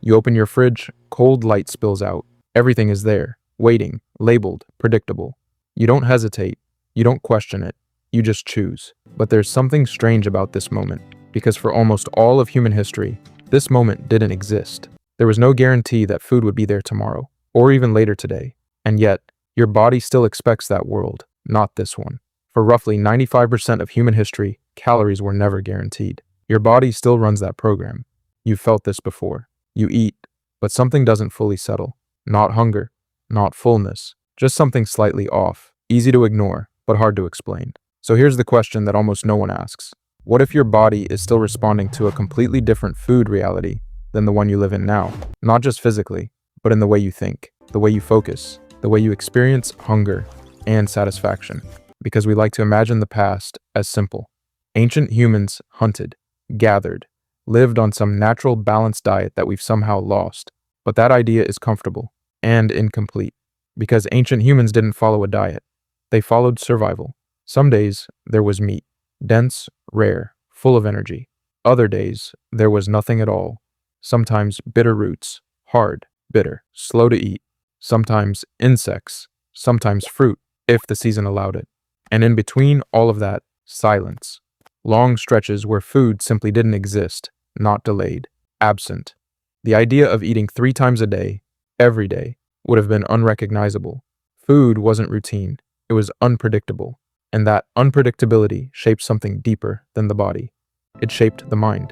You open your fridge, cold light spills out. Everything is there, waiting, labeled, predictable. You don't hesitate. You don't question it. You just choose. But there's something strange about this moment, because for almost all of human history, this moment didn't exist. There was no guarantee that food would be there tomorrow, or even later today. And yet, your body still expects that world, not this one. For roughly 95% of human history, calories were never guaranteed. Your body still runs that program. You've felt this before. You eat, but something doesn't fully settle. Not hunger, not fullness, just something slightly off, easy to ignore, but hard to explain. So here's the question that almost no one asks. What if your body is still responding to a completely different food reality than the one you live in now? Not just physically, but in the way you think, the way you focus, the way you experience hunger and satisfaction. Because we like to imagine the past as simple. Ancient humans hunted, gathered, lived on some natural balanced diet that we've somehow lost. But that idea is comfortable and incomplete, because ancient humans didn't follow a diet. They followed survival. Some days there was meat, dense, rare, full of energy. Other days there was nothing at all. Sometimes bitter roots, hard, bitter, slow to eat. Sometimes insects, sometimes fruit, if the season allowed it. And in between all of that, silence. Long stretches where food simply didn't exist, not delayed, absent. The idea of eating 3 times a day, every day, would have been unrecognizable. Food wasn't routine, it was unpredictable. And that unpredictability shaped something deeper than the body. It shaped the mind.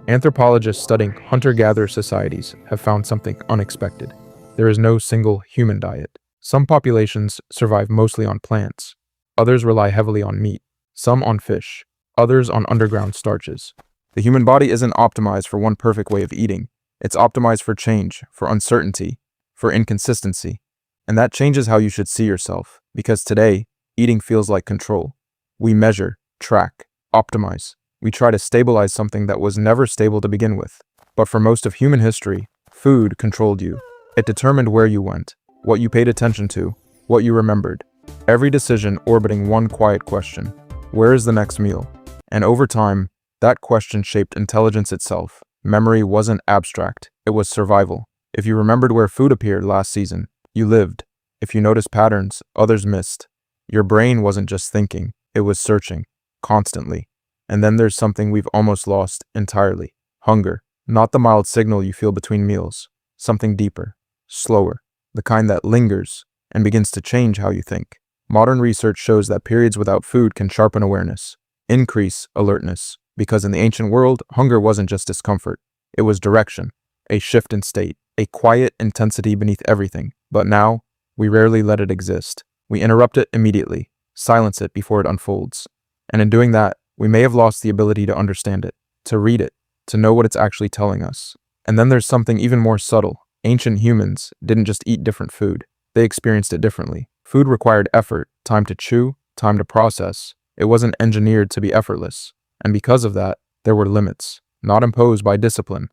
Anthropologists studying hunter-gatherer societies have found something unexpected. There is no single human diet. Some populations survive mostly on plants. Others rely heavily on meat. Some on fish. Others on underground starches. The human body isn't optimized for one perfect way of eating. It's optimized for change, for uncertainty, for inconsistency. And that changes how you should see yourself, because today, eating feels like control. We measure, track, optimize. We try to stabilize something that was never stable to begin with. But for most of human history, food controlled you. It determined where you went, what you paid attention to, what you remembered. Every decision orbiting one quiet question: where is the next meal? And over time, that question shaped intelligence itself. Memory wasn't abstract, it was survival. If you remembered where food appeared last season, you lived. If you noticed patterns others missed, your brain wasn't just thinking, it was searching, constantly. And then there's something we've almost lost entirely: hunger. Not the mild signal you feel between meals, something deeper, slower, the kind that lingers and begins to change how you think. Modern research shows that periods without food can sharpen awareness, increase alertness, because in the ancient world, hunger wasn't just discomfort, it was direction, a shift in state, a quiet intensity beneath everything. But now, we rarely let it exist. We interrupt it immediately, silence it before it unfolds. And in doing that, we may have lost the ability to understand it, to read it, to know what it's actually telling us. And then there's something even more subtle. Ancient humans didn't just eat different food, they experienced it differently. Food required effort, time to chew, time to process. It wasn't engineered to be effortless. And because of that, there were limits, not imposed by discipline,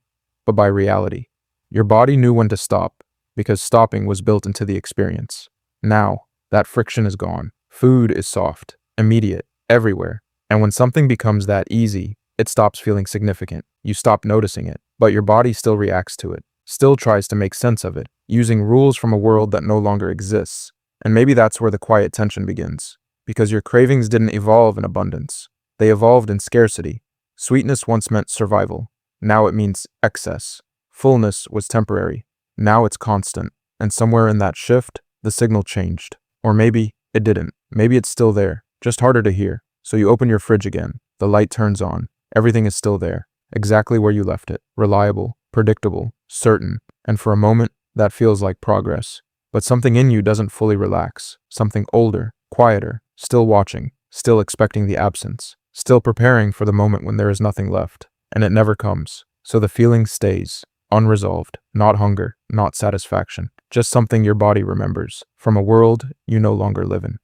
but by reality. Your body knew when to stop, because stopping was built into the experience. Now, that friction is gone. Food is soft, immediate, everywhere. And when something becomes that easy, it stops feeling significant. You stop noticing it, but your body still reacts to it, still tries to make sense of it, using rules from a world that no longer exists. And maybe that's where the quiet tension begins, because your cravings didn't evolve in abundance. They evolved in scarcity. Sweetness once meant survival. Now it means excess. Fullness was temporary. Now it's constant. And somewhere in that shift, the signal changed. Or maybe it didn't. Maybe it's still there, just harder to hear. So you open your fridge again. The light turns on. Everything is still there, exactly where you left it. Reliable, predictable, certain. And for a moment, that feels like progress. But something in you doesn't fully relax. Something older, quieter, still watching, still expecting the absence, still preparing for the moment when there is nothing left. And it never comes. So the feeling stays, unresolved. Not hunger, not satisfaction. Just something your body remembers, from a world you no longer live in.